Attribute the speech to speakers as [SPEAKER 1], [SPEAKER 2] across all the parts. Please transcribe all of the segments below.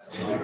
[SPEAKER 1] Take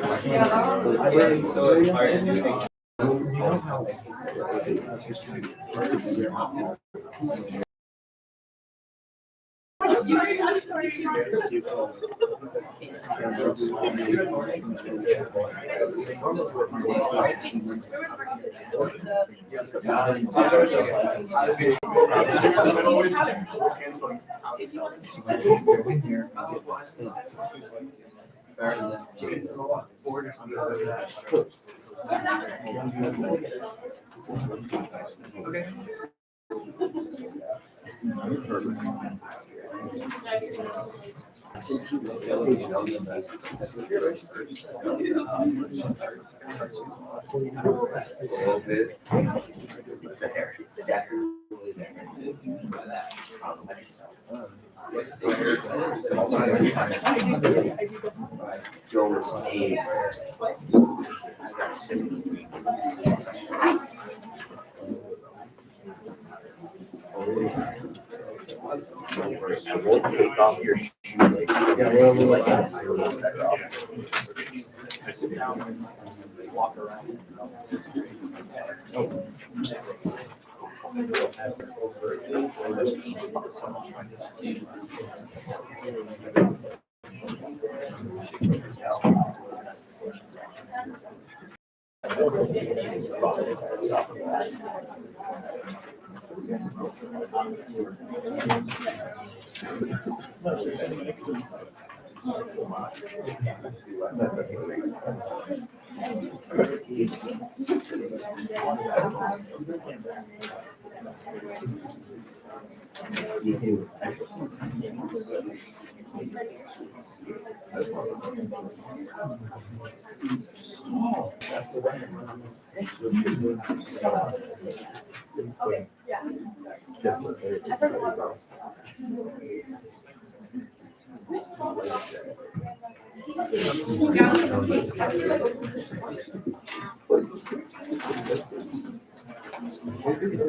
[SPEAKER 1] off your shoelace. Walk around.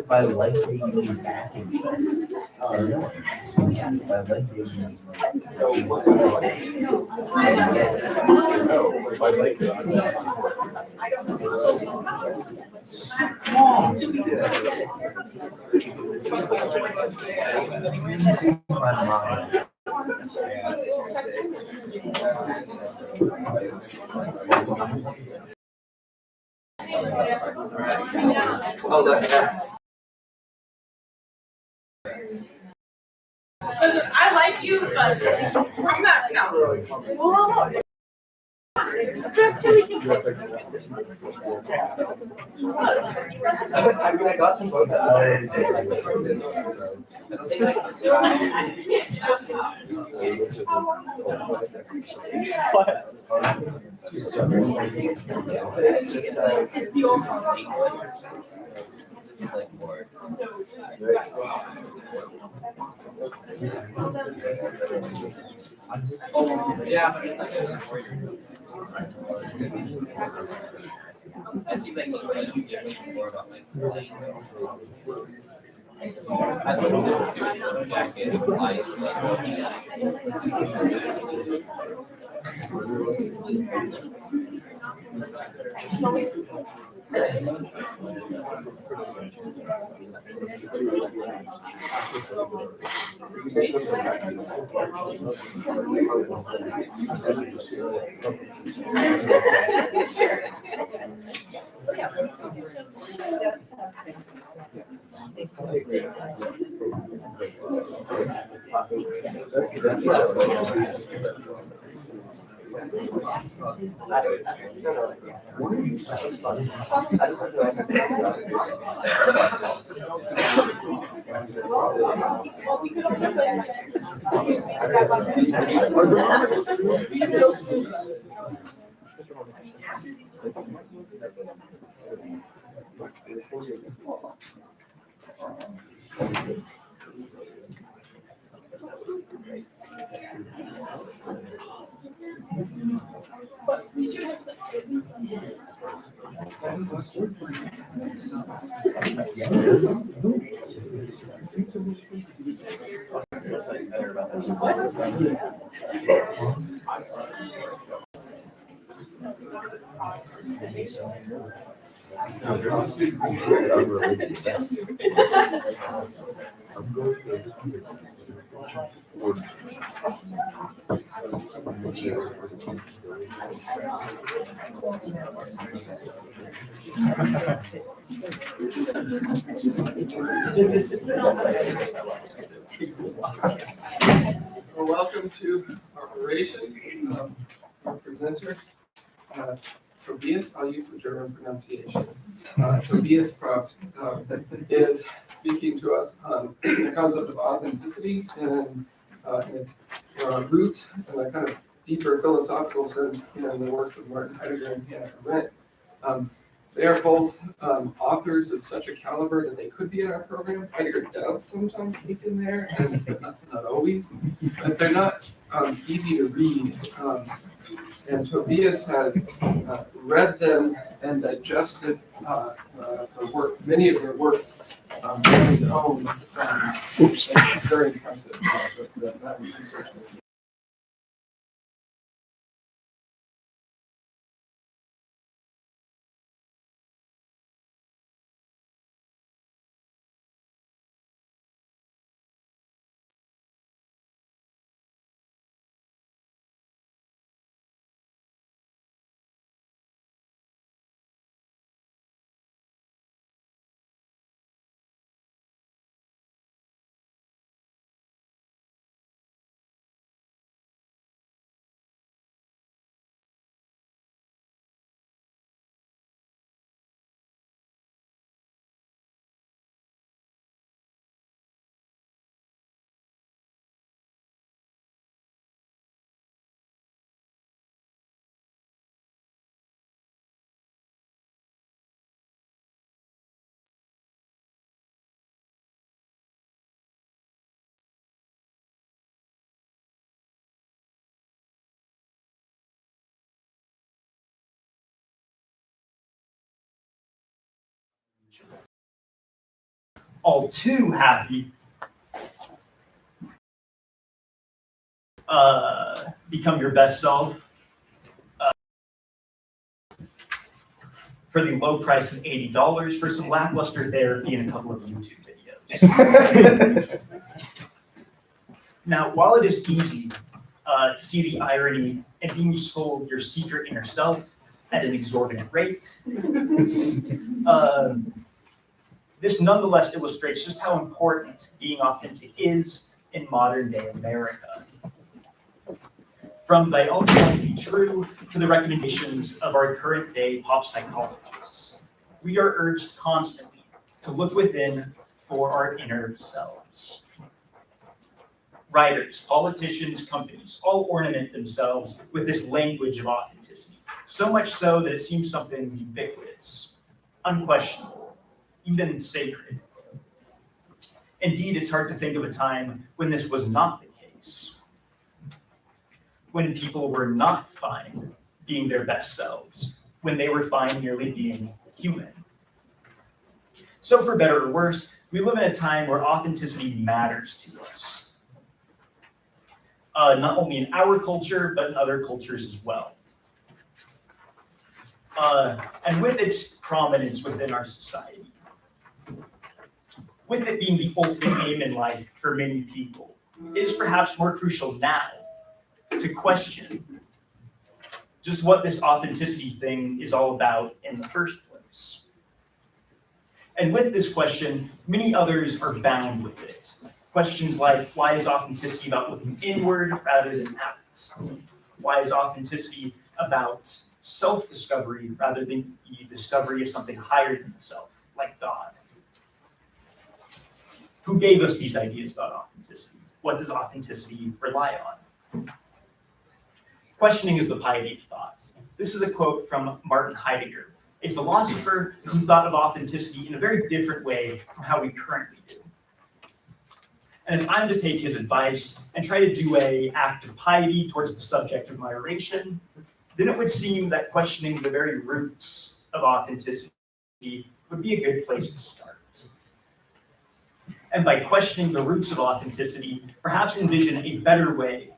[SPEAKER 1] By likely you mean back in checks. By likely you mean
[SPEAKER 2] I like you, but I'm not. No.
[SPEAKER 1] I got them both.
[SPEAKER 3] Yeah. Well, welcome to our oration. Our presenter, Tobias, I'll use the German pronunciation. Tobias Propst is speaking to us on the concept of authenticity and its roots in a kind of deeper philosophical sense in the works of Martin Heidegger and Hannah Arendt. They are both authors of such a caliber that they could be in our program. Heidegger does sometimes sneak in there, but not always. But they're not easy to read. And Tobias has read them and digested the work, many of their works on his own. Very impressive. That research.
[SPEAKER 4] All too happy become your best self for the low price of $80 for some lackluster therapy and a couple of YouTube videos. Now, while it is easy to see the irony in being sold your secret inner self at an exorbitant rate, this nonetheless illustrates just how important being authentic is in modern day America. From thy own self be true to the recommendations of our current day pop psychologists, we are urged constantly to look within for our inner selves. Writers, politicians, companies all ornament themselves with this language of authenticity, so much so that it seems something ubiquitous, unquestionable, even sacred. Indeed, it's hard to think of a time when this was not the case, when people were not fine being their best selves, when they were fine merely being human. So for better or worse, we live in a time where authenticity matters to us. Not only in our culture, but in other cultures as well. And with its prominence within our society, with it being the ultimate aim in life for many people, it is perhaps more crucial now to question just what this authenticity thing is all about in the first place. And with this question, many others are bound with it. Questions like, why is authenticity about looking inward rather than out? Why is authenticity about self-discovery rather than the discovery of something higher than the self, like God? Who gave us these ideas about authenticity? What does authenticity rely on? Questioning is the piety of thought. This is a quote from Martin Heidegger, a philosopher who thought of authenticity in a very different way from how we currently do. And if I'm to take his advice and try to do an act of piety towards the subject of my oration, then it would seem that questioning the very roots of authenticity would be a good place to start. And by questioning the roots of authenticity, perhaps envision a better way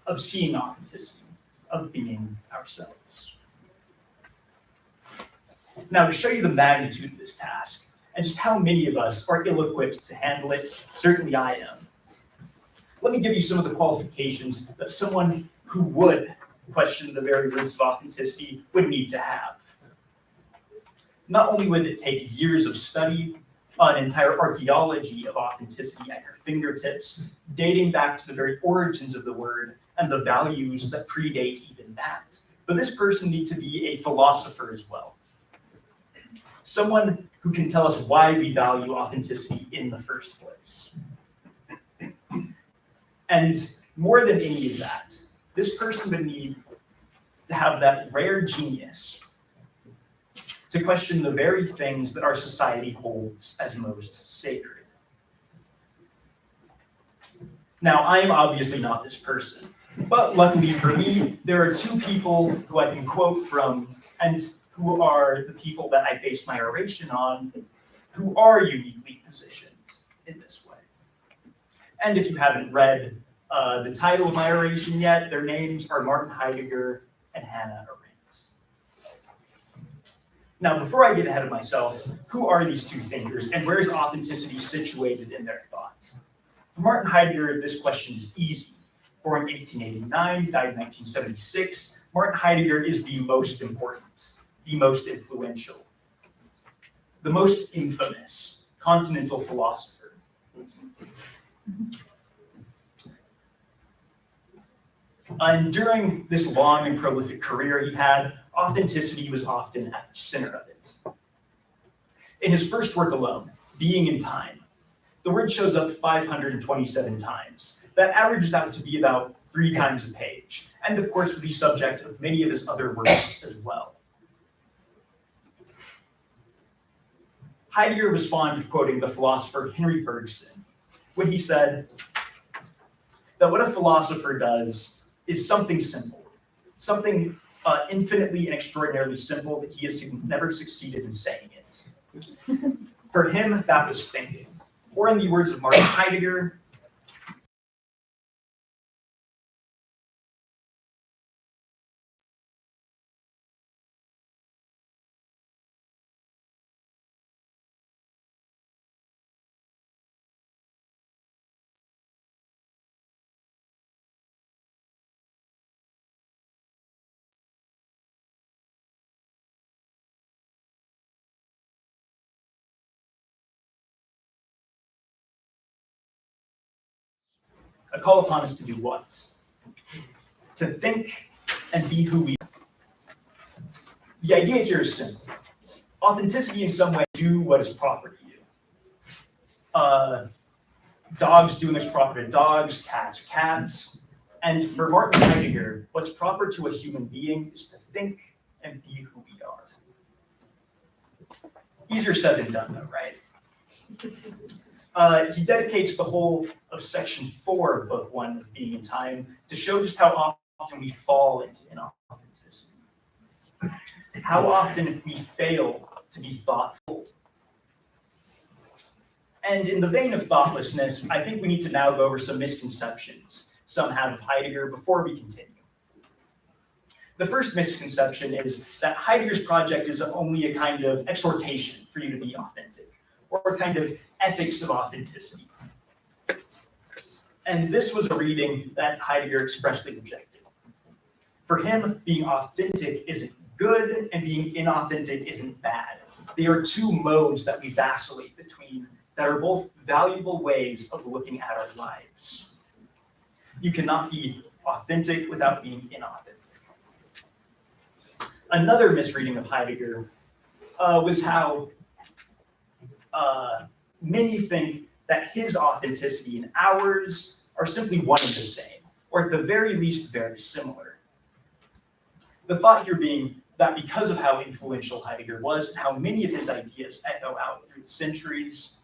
[SPEAKER 4] of seeing authenticity, of being ourselves. Now, to show you the magnitude of this task, and just how many of us are ill-equipped to handle it, certainly I am, let me give you some of the qualifications that someone who would question the very roots of authenticity would need to have. Not only would it take years of study, an entire archaeology of authenticity at your fingertips, dating back to the very origins of the word and the values that predate even that, but this person needs to be a philosopher as well. Someone who can tell us why we value authenticity in the first place. And more than any of that, this person would need to have that rare genius to question the very things that our society holds as most sacred. Now, I am obviously not this person, but luckily for me, there are two people who I can quote from and who are the people that I base my oration on, who are uniquely positioned in this way. And if you haven't read the title of my oration yet, their names are Martin Heidegger and Hannah Arendt. Now, before I get ahead of myself, who are these two thinkers and where is authenticity situated in their thoughts? For Martin Heidegger, this question is easy. Born in 1889, died in 1976, Martin Heidegger is the most important, the most influential, the most infamous continental philosopher. And during this long and prolific career he had, authenticity was often at the center of it. In his first work alone, Being in Time, the word shows up 527 times. That averages out to be about 3 times a page, and of course was the subject of many of his other works as well. Heidegger was fond of quoting the philosopher Henry Bergson when he said that what a philosopher does is something simple, something infinitely and extraordinarily simple that he has never succeeded in saying it. For him, that was thinking. Or in the words of Martin Heidegger, a call upon us to do what? To think and be who we are. The idea here is simple. Authenticity in some way do what is proper to you. Dogs doing what's proper to dogs, cats. And for Martin Heidegger, what's proper to a human being is to think and be who we are. Easier said than done though, right? He dedicates the whole of section 4 of book 1 of Being in Time to show just how often we fall into inauthenticity. How often we fail to be thoughtful. And in the vein of thoughtlessness, I think we need to now go over some misconceptions some have of Heidegger before we continue. The first misconception is that Heidegger's project is only a kind of exhortation for you to be authentic, or a kind of ethics of authenticity. And this was a reading that Heidegger expressly rejected. For him, being authentic isn't good, and being inauthentic isn't bad. They are two modes that we vacillate between that are both valuable ways of looking at our lives. You cannot be authentic without being inauthentic. Another misreading of Heidegger was how many think that his authenticity and ours are simply one and the same, or at the very least very similar. The thought here being that because of how influential Heidegger was and how many of his ideas echo out through the centuries,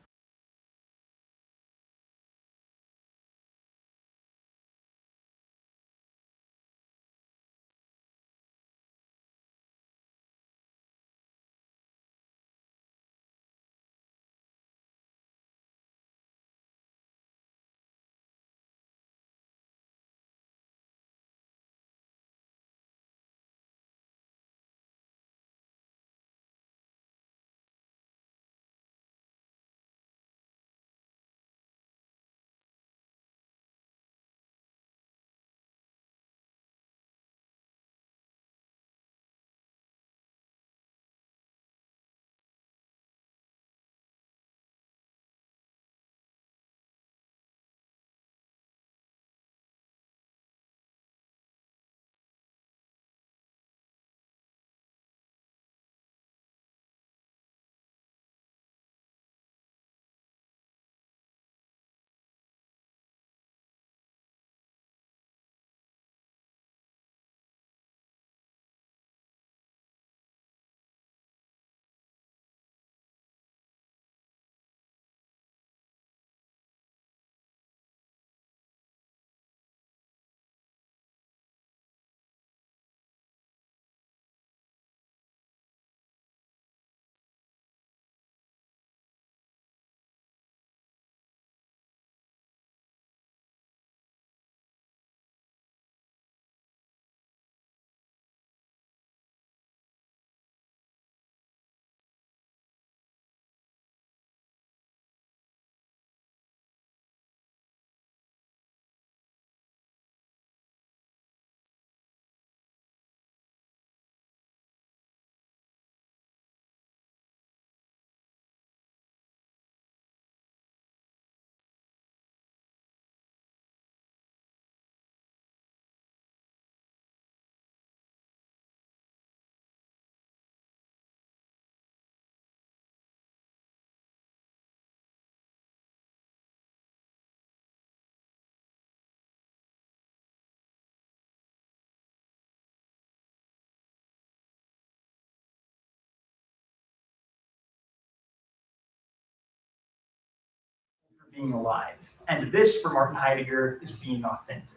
[SPEAKER 4] being alive. And this, for Martin Heidegger, is being authentic.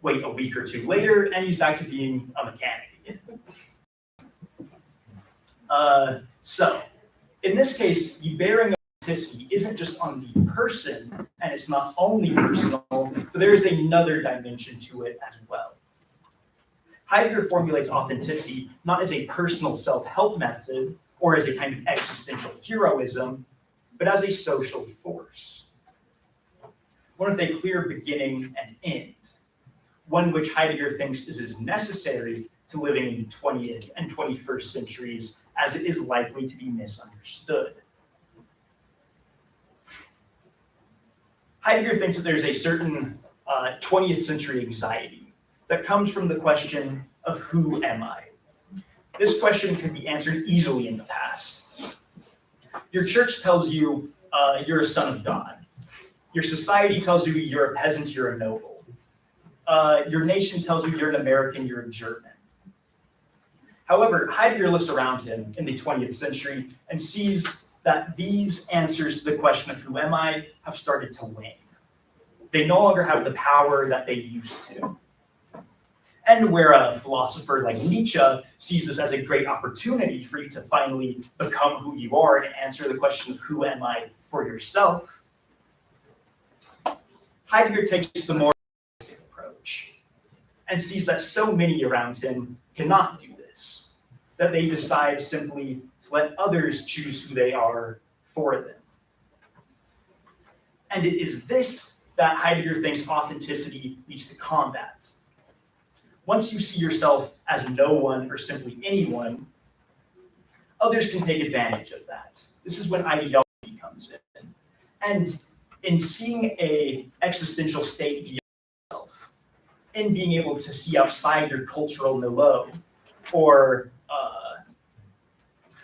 [SPEAKER 4] Wait a week or two later, and he's back to being a mechanic again. So, in this case, the bearing of authenticity isn't just on the person, and it's not only personal, but there is another dimension to it as well. Heidegger formulates authenticity not as a personal self-help method or as a kind of existential heroism, but as a social force. One with a clear beginning and end, one which Heidegger thinks is as necessary to living in the 20th and 21st centuries as it is likely to be misunderstood. Heidegger thinks that there's a certain 20th century anxiety that comes from the question of who am I? This question can be answered easily in the past. Your church tells you you're a son of God. Your society tells you you're a peasant, you're a noble. Your nation tells you you're an American, you're a German. However, Heidegger looks around him in the 20th century and sees that these answers to the question of who am I have started to wane. They no longer have the power that they used to. And where a philosopher like Nietzsche sees this as a great opportunity for you to finally become who you are and answer the question of who am I for yourself, Heidegger takes the more approach and sees that so many around him cannot do this, that they decide simply to let others choose who they are for them. And it is this that Heidegger thinks authenticity leads to combat. Once you see yourself as no one or simply anyone, others can take advantage of that. This is when ideology comes in. And in seeing an existential state beyond yourself, in being able to see outside your cultural milieu, or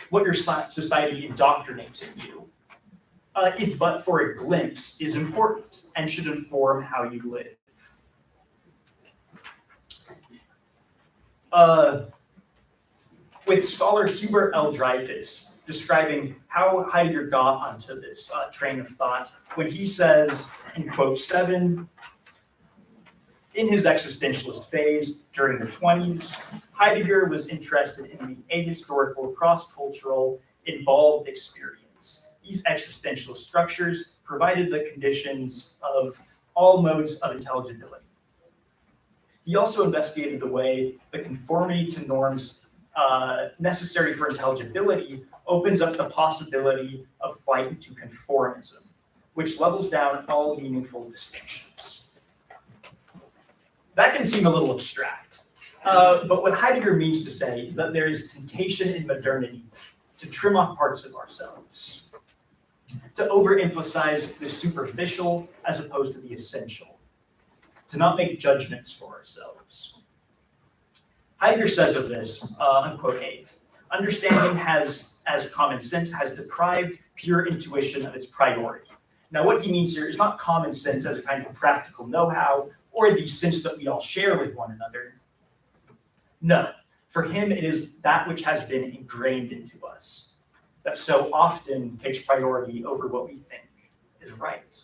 [SPEAKER 4] what your society indoctrinates in you, if but for a glimpse, is important and should inform how you live. With scholar Hubert L. Dreyfus describing how Heidegger got onto this train of thought when he says, in quote 7, in his existentialist phase during the 20s, Heidegger was interested in the ahistorical, cross-cultural, involved experience. These existential structures provided the conditions of all modes of intelligibility. He also investigated the way the conformity to norms necessary for intelligibility opens up the possibility of flight into conformism, which levels down all meaningful distinctions. That can seem a little abstract, but what Heidegger means to say is that there is temptation in modernity to trim off parts of ourselves, to overemphasize the superficial as opposed to the essential, to not make judgments for ourselves. Heidegger says of this, unquote 8, understanding has, as common sense, has deprived pure intuition of its priority. Now what he means here is not common sense as a kind of practical know-how or the sense that we all share with one another. No, for him it is that which has been ingrained into us, that so often takes priority over what we think is right.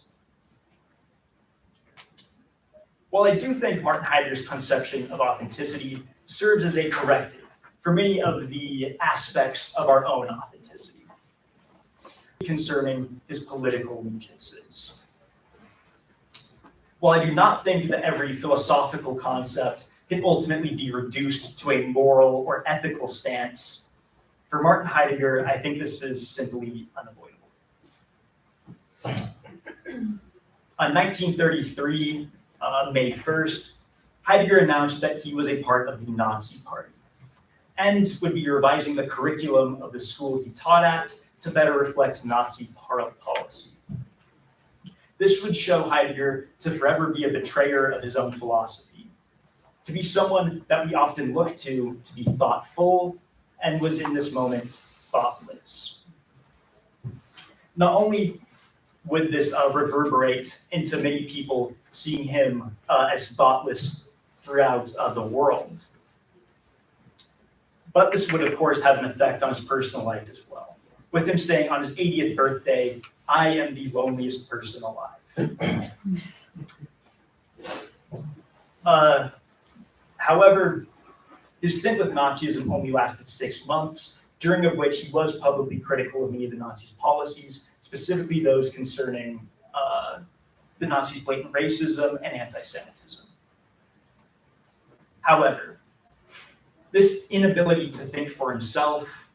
[SPEAKER 4] While I do think Martin Heidegger's conception of authenticity serves as a corrective for many of the aspects of our own authenticity concerning his political allegiances. While I do not think that every philosophical concept can ultimately be reduced to a moral or ethical stance, for Martin Heidegger, I think this is simply unavoidable. On 1933, May 1st, Heidegger announced that he was a part of the Nazi Party and would be revising the curriculum of the school he taught at to better reflect Nazi policy. This would show Heidegger to forever be a betrayer of his own philosophy, to be someone that we often look to be thoughtful, and was in this moment thoughtless. Not only would this reverberate into many people seeing him as thoughtless throughout the world, but this would of course have an effect on his personal life as well, with him saying on his 80th birthday, I am the loneliest person alive. However, his stint with Nazism only lasted 6 months, during of which he was publicly critical of many of the Nazis' policies, specifically those concerning the Nazis' blatant racism and anti-Semitism. However, this inability to think for himself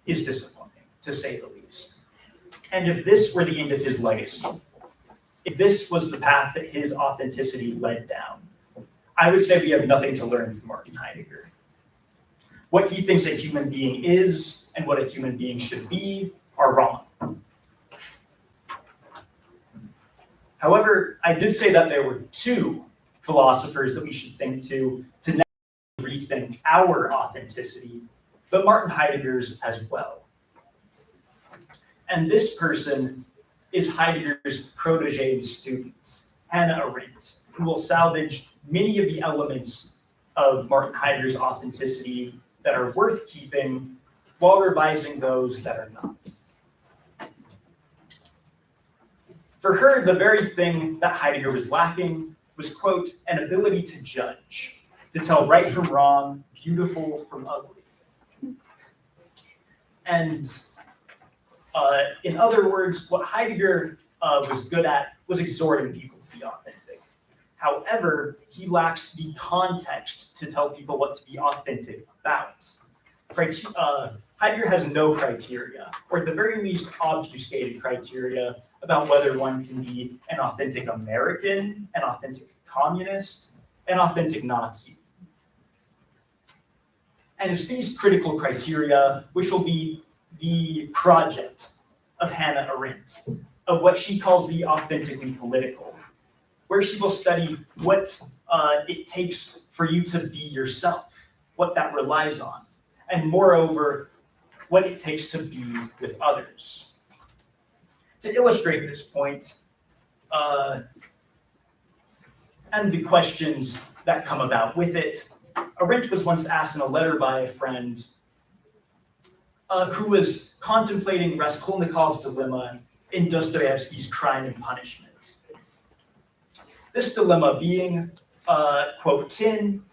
[SPEAKER 4] is disappointing, to say the least. And if this were the end of his legacy, if this was the path that his authenticity led down, I would say we have nothing to learn from Martin Heidegger. What he thinks a human being is and what a human being should be are wrong. However, I did say that there were 2 philosophers that we should think to now rethink our authenticity, but Martin Heidegger's as well. And this person is Heidegger's protege and student, Hannah Arendt, who will salvage many of the elements of Martin Heidegger's authenticity that are worth keeping while revising those that are not. For her, the very thing that Heidegger was lacking was, quote, an ability to judge, to tell right from wrong, beautiful from ugly. And in other words, what Heidegger was good at was exhorting people to be authentic. However, he lacks the context to tell people what to be authentic about. Heidegger has no criteria, or at the very least obfuscated criteria, about whether one can be an authentic American, an authentic communist, an authentic Nazi. And it's these critical criteria which will be the project of Hannah Arendt, of what she calls the authentically political, where she will study what it takes for you to be yourself, what that relies on, and moreover, what it takes to be with others. To illustrate this point, and the questions that come about with it, Arendt was once asked in a letter by a friend who was contemplating Raskolnikov's dilemma in Dostoevsky's Crime and Punishment. This dilemma being, quote, Tin,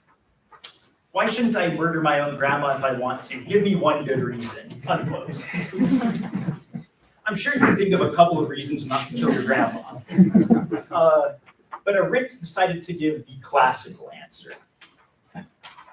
[SPEAKER 4] why shouldn't I murder my own grandma if I want to? Give me one good reason, unquote. I'm sure you can think of a couple of reasons not to kill your grandma. But Arendt decided to give the classical answer,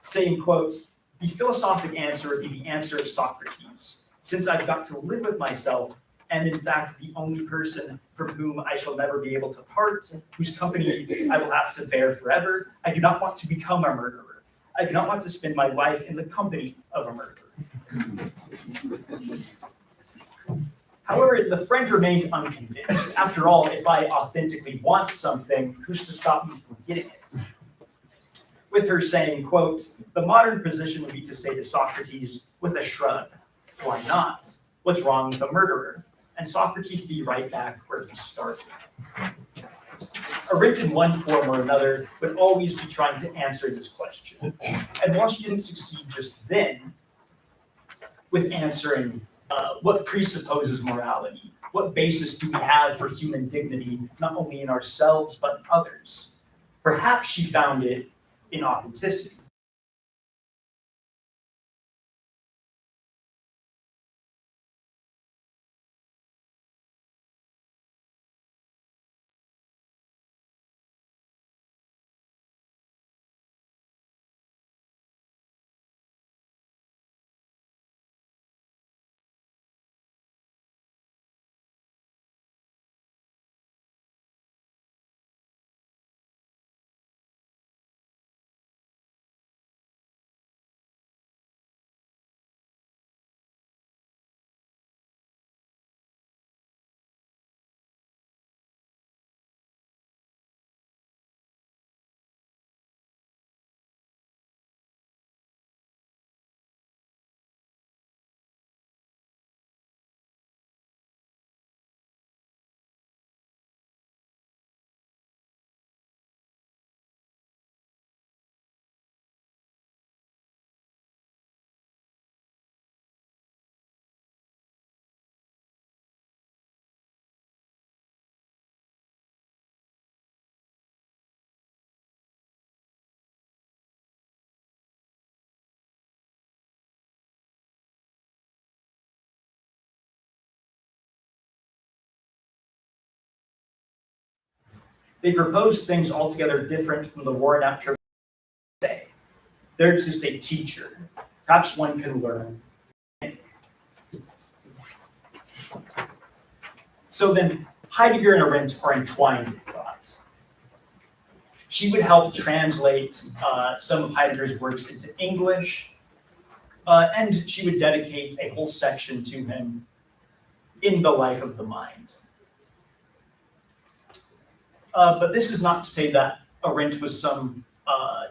[SPEAKER 4] saying, quote, the philosophic answer would be the answer of Socrates. Since I've got to live with myself, and in fact, the only person from whom I shall never be able to part, whose company I will have to bear forever, I do not want to become a murderer. I do not want to spend my life in the company of a murderer. However, the friend remained unconvinced. After all, if I authentically want something, who's to stop me from getting it? With her saying, quote, the modern position would be to say to Socrates with a shrug, why not? What's wrong with a murderer? And Socrates be right back where he started. Arendt, in one form or another, would always be trying to answer this question. And while she didn't succeed just then with answering what presupposes morality, what basis do we have for human dignity, not only in ourselves, but in others, perhaps she found it in authenticity. They propose things altogether different from the worn out tradition today. There exists a teacher. Perhaps one can learn. So then Heidegger and Arendt are entwined in thought. She would help translate some of Heidegger's works into English, and she would dedicate a whole section to him in The Life of the Mind. But this is not to say that Arendt was some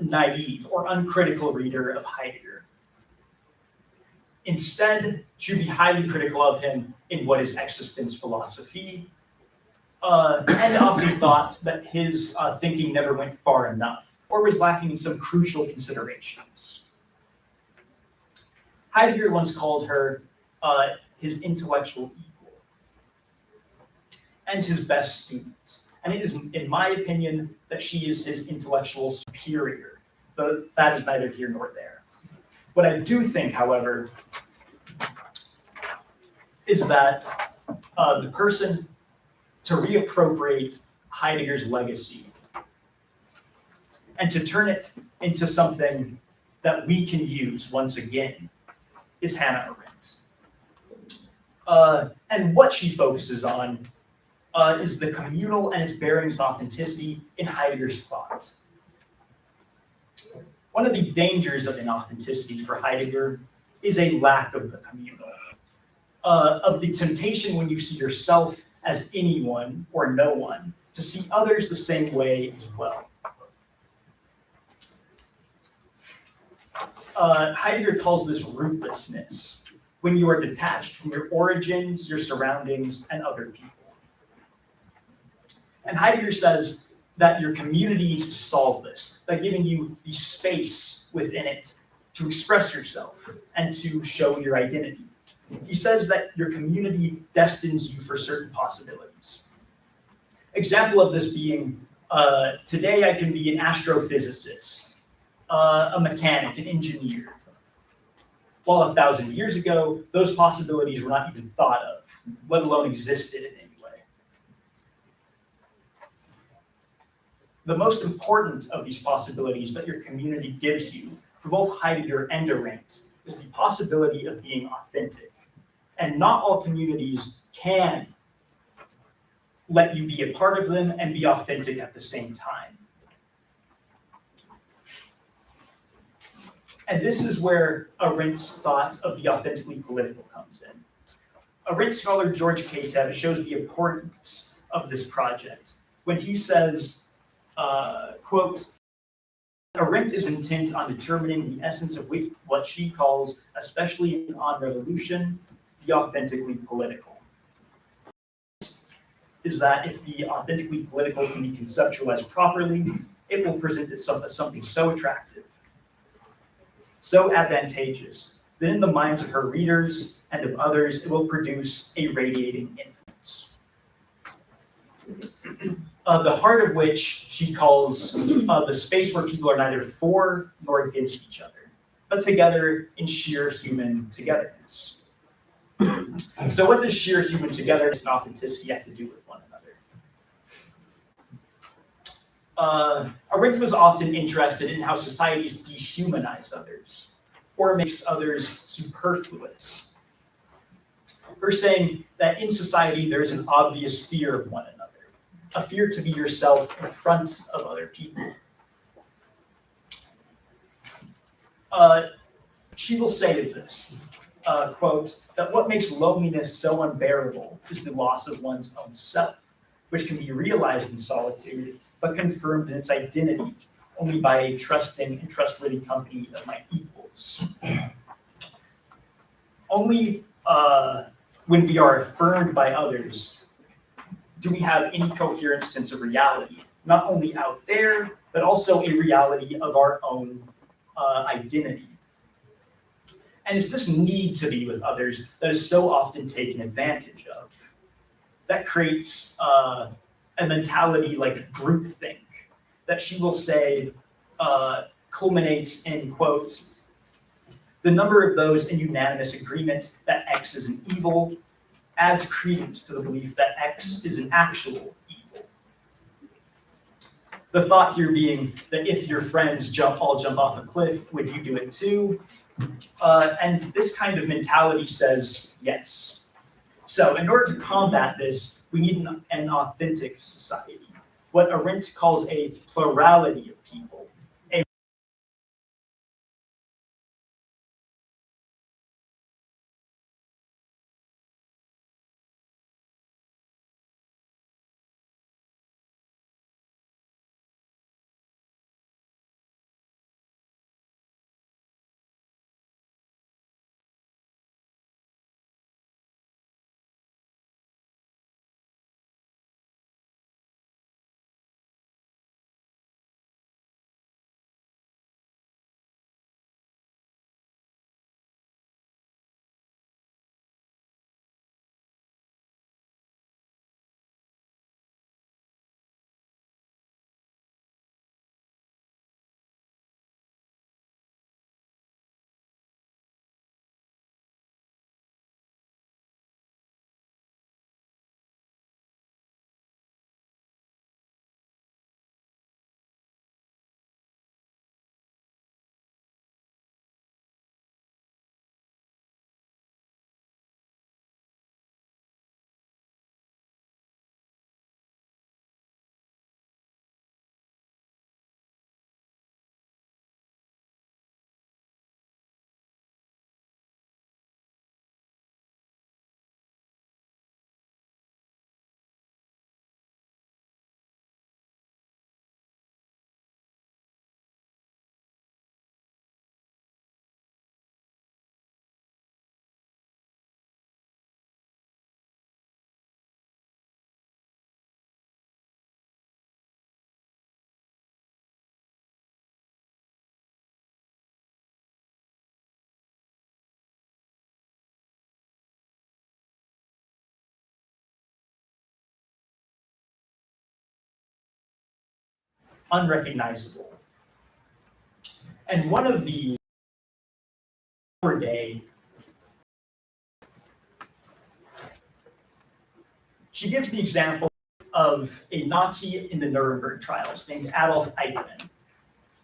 [SPEAKER 4] naive or uncritical reader of Heidegger. Instead, she would be highly critical of him in What is Existence Philosophy, and often thought that his thinking never went far enough, or was lacking in some crucial considerations. Heidegger once called her his intellectual equal and his best student. And it is, in my opinion, that she is his intellectual superior, but that is neither here nor there. What I do think, however, is that the person to reappropriate Heidegger's legacy and to turn it into something that we can use once again is Hannah Arendt. And what she focuses on is the communal and its bearings and authenticity in Heidegger's thought. One of the dangers of inauthenticity for Heidegger is a lack of the communal, of the temptation when you see yourself as anyone or no one, to see others the same way as well. Heidegger calls this rootlessness, when you are detached from your origins, your surroundings, and other people. And Heidegger says that your community needs to solve this by giving you the space within it to express yourself and to show your identity. He says that your community destines you for certain possibilities. Example of this being, today I can be an astrophysicist, a mechanic, an engineer. While 1,000 years ago, those possibilities were not even thought of, let alone existed in any way. The most important of these possibilities that your community gives you, for both Heidegger and Arendt, is the possibility of being authentic. And not all communities can let you be a part of them and be authentic at the same time. And this is where Arendt's thought of the authentically political comes in. Arendt scholar George Katev shows the importance of this project when he says, quote, Arendt is intent on determining the essence of what she calls, especially on revolution, the authentically political. Is that if the authentically political can be conceptualized properly, it will present itself as something so attractive, so advantageous, that in the minds of her readers and of others, it will produce a radiating influence. The heart of which she calls the space where people are neither for nor against each other, but together in sheer human togetherness. So what does sheer human togetherness and authenticity have to do with one another? Arendt was often interested in how societies dehumanize others, or makes others superfluous. Her saying that in society there is an obvious fear of one another, a fear to be yourself in front of other people. She will say this, quote, that what makes loneliness so unbearable is the loss of one's own self, which can be realized in solitude, but confirmed in its identity only by a trusting and trustworthy company of my equals. Only when we are affirmed by others do we have any coherent sense of reality, not only out there, but also a reality of our own identity. And it's this need to be with others that is so often taken advantage of. That creates a mentality like groupthink, that she will say culminates in, quote, the number of those in unanimous agreement that X is an evil adds credence to the belief that X is an actual evil. The thought here being that if your friends all jump off a cliff, would you do it too? And this kind of mentality says yes. So in order to combat this, we need an authentic society, what Arendt calls a plurality of people. Unrecognizable. And one of the day, she gives the example of a Nazi in the Nuremberg trials named Adolf Eichmann,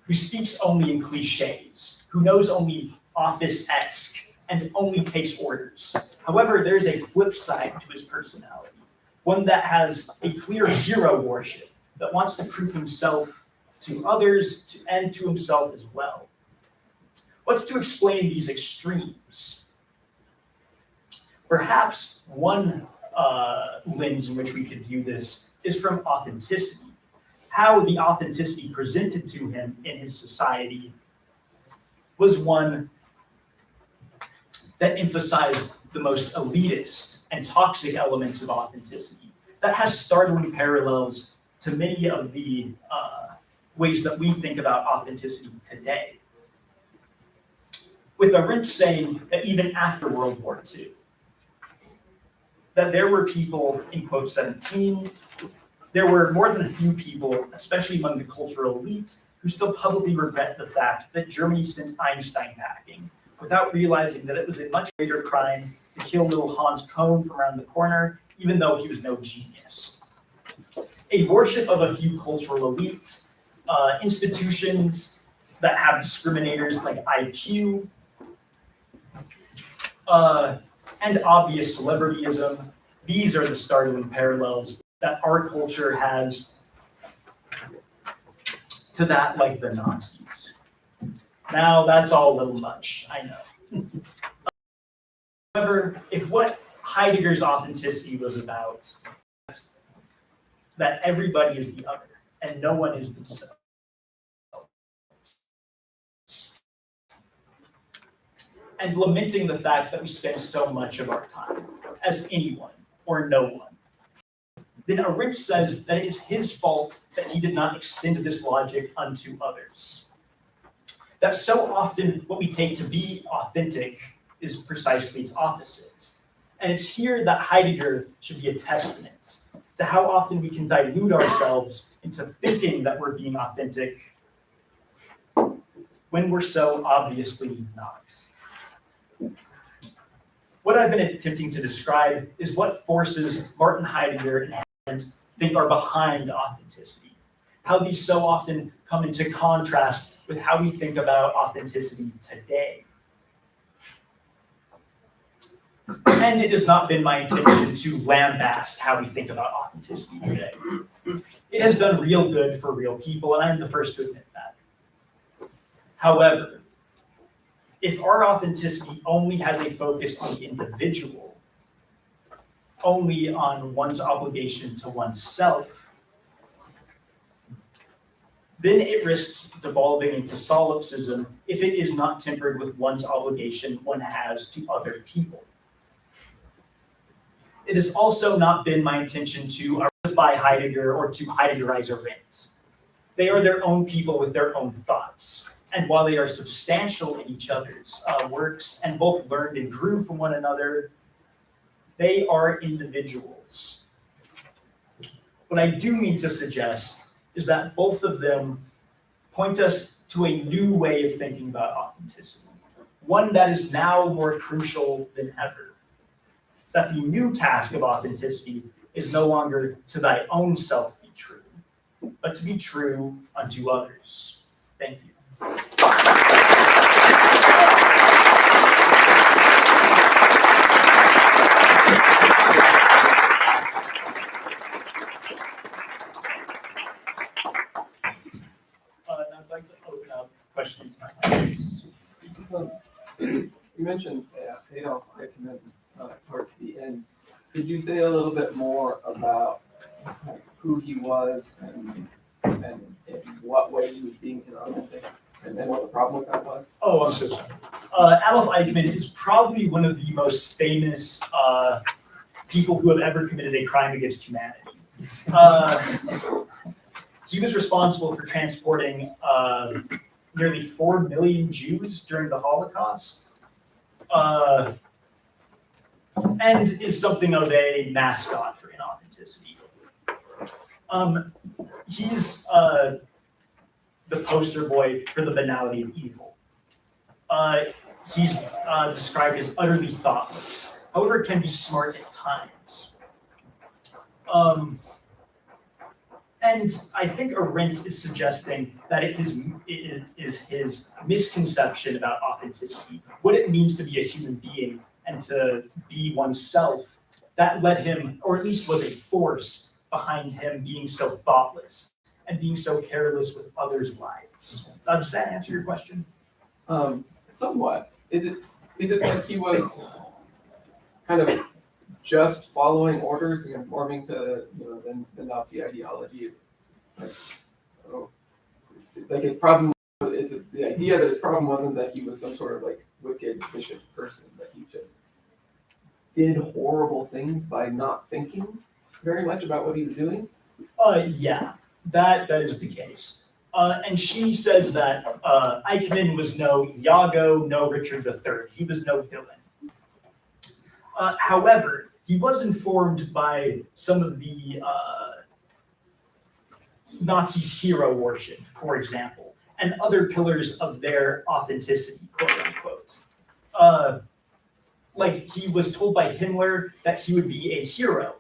[SPEAKER 4] who speaks only in cliches, who knows only office-esque, and only takes orders. However, there's a flip side to his personality, one that has a clear hero worship, that wants to prove himself to others and to himself as well. What's to explain these extremes? Perhaps one lens in which we could view this is from authenticity. How the authenticity presented to him in his society was one that emphasized the most elitist and toxic elements of authenticity. That has startling parallels to many of the ways that we think about authenticity today. With Arendt saying that even after World War II, that there were people, in quote 17, there were more than a few people, especially among the cultural elite, who still publicly regret the fact that Germany sent Einstein packing, without realizing that it was a much greater crime to kill little Hans Kohn from around the corner, even though he was no genius. A worship of a few cultural elites, institutions that have discriminators like IQ, and obvious celebrityism. These are the startling parallels that our culture has to that like the Nazis. Now, that's all a little much, I know. However, if what Heidegger's authenticity was about, that everybody is the other and no one is themselves, and lamenting the fact that we spend so much of our time as anyone or no one, then Arendt says that it is his fault that he did not extend this logic unto others. That so often what we take to be authentic is precisely its opposite. And it's here that Heidegger should be a testament to how often we can dilute ourselves into thinking that we're being authentic when we're so obviously not. What I've been attempting to describe is what forces Martin Heidegger and Arendt think are behind authenticity. how these so often come into contrast with how we think about authenticity today. And it has not been my intention to lambast how we think about authenticity today. It has done real good for real people, and I'm the first to admit that. However, if our authenticity only has a focus on the individual, only on one's obligation to oneself, then it risks devolving into solipsism if it is not tempered with one's obligation one has to other people. It has also not been my intention to defy Heidegger or to Heideggerize Arendt. They are their own people with their own thoughts. And while they are substantial in each other's works and both learned and grew from one another, they are individuals. What I do mean to suggest is that both of them point us to a new way of thinking about authenticity, one that is now more crucial than ever. That the new task of authenticity is no longer to thy own self be true, but to be true unto others. Thank you. I'd like to open up questions.
[SPEAKER 3] You mentioned Adolf Eichmann towards the end. Could you say a little bit more about who he was and in what way he was being inauthentic, and then what the problem with that was?
[SPEAKER 4] Oh, I'm so sorry. Adolf Eichmann is probably one of the most famous people who have ever committed a crime against humanity. He was responsible for transporting nearly 4 million Jews during the Holocaust, and is something of a mascot for inauthenticity. He's the poster boy for the banality of evil. He's described as utterly thoughtless, however, can be smart at times. And I think Arendt is suggesting that it is his misconception about authenticity, what it means to be a human being and to be oneself, that led him, or at least was a force behind him being so thoughtless and being so careless with others' lives. Does that answer your question?
[SPEAKER 3] Somewhat. Is it like he was kind of just following orders and conforming to the Nazi ideology? Like his problem is the idea that his problem wasn't that he was some sort of like wicked, vicious person, that he just did horrible things by not thinking very much about what he was doing?
[SPEAKER 4] Yeah, that is the case. And she says that Eichmann was no Iago, no Richard III. He was no villain. However, he was informed by some of the Nazis' hero worship, for example, and other pillars of their authenticity, quote unquote. Like he was told by Himmler that he would be a hero,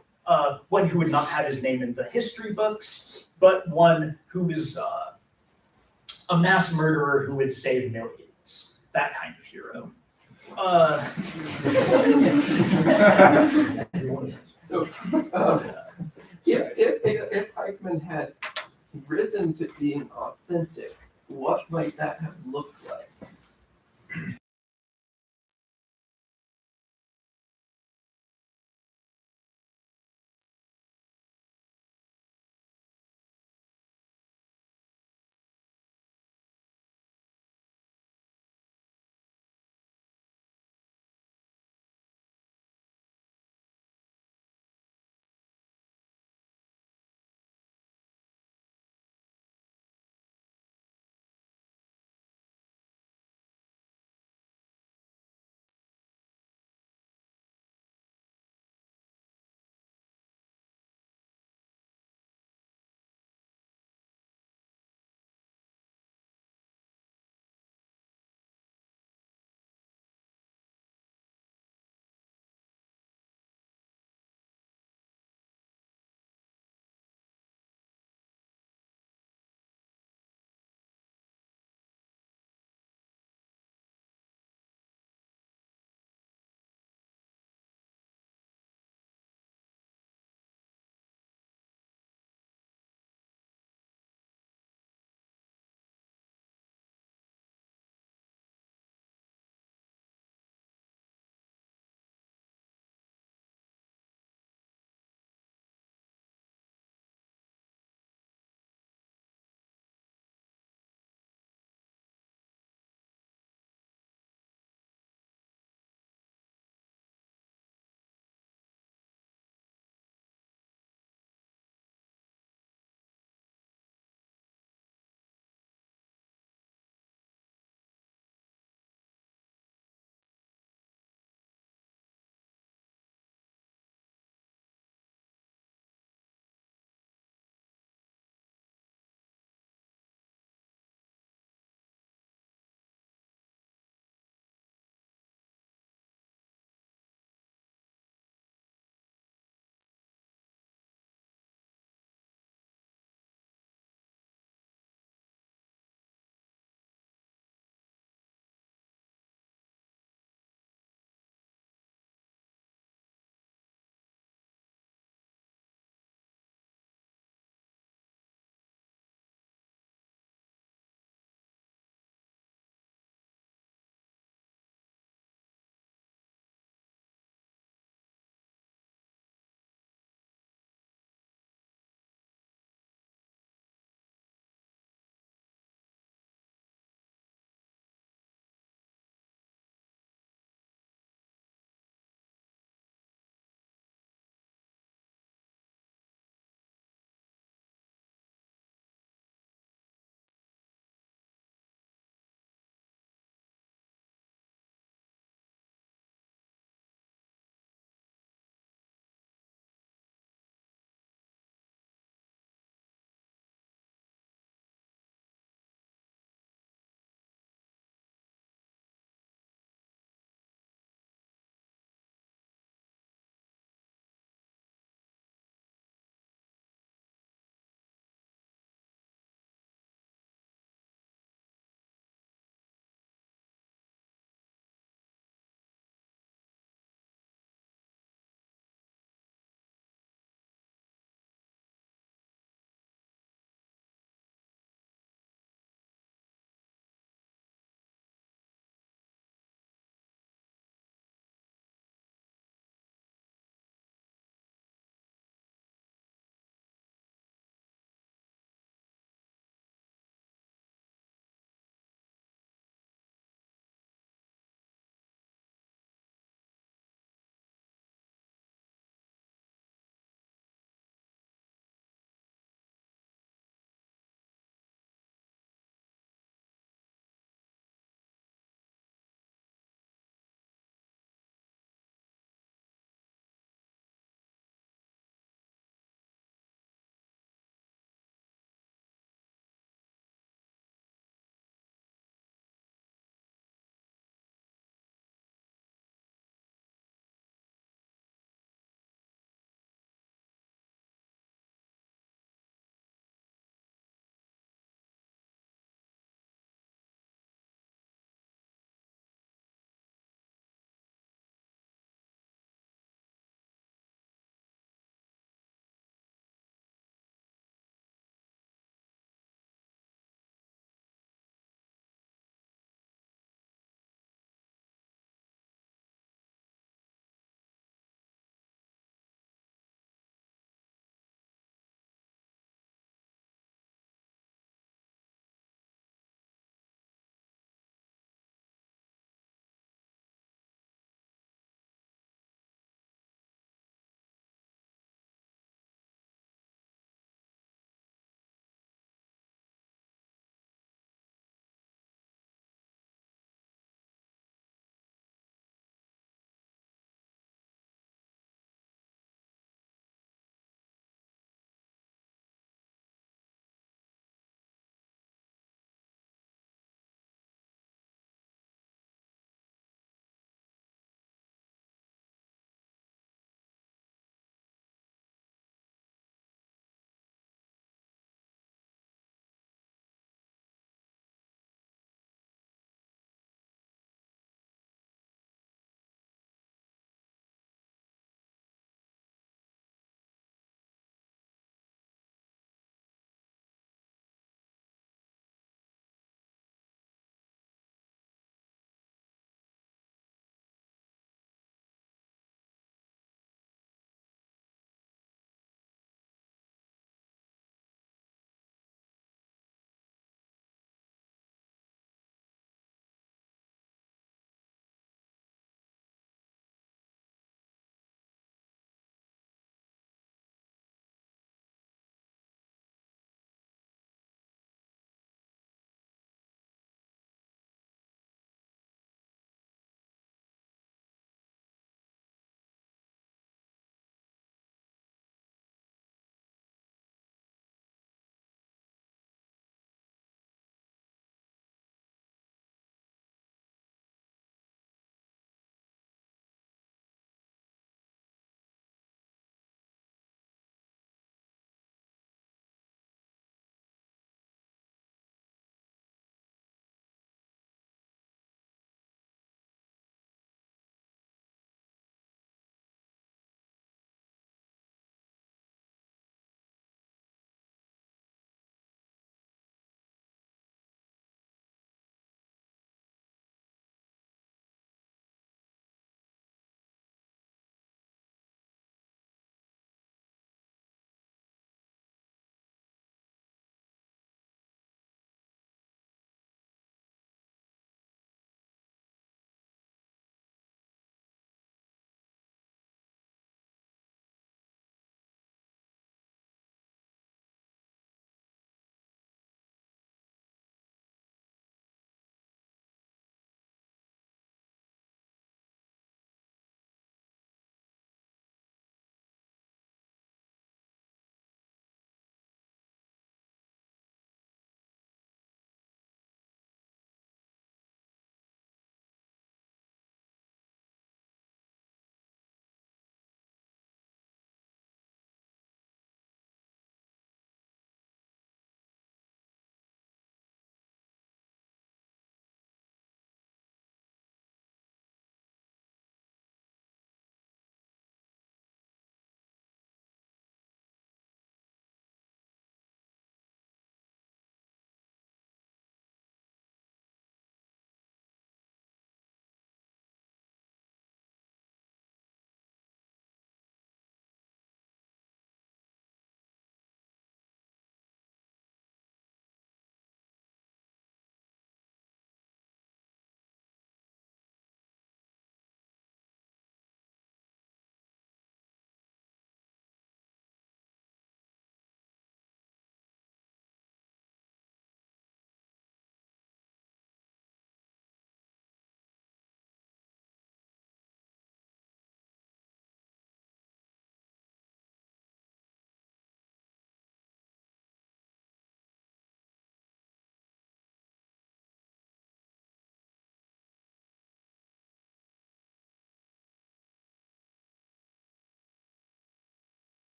[SPEAKER 4] one who would not have his name in the history books, but one who is a mass murderer who would save millions, that kind of hero.
[SPEAKER 3] So, if Eichmann had risen to being authentic, what might that have looked like?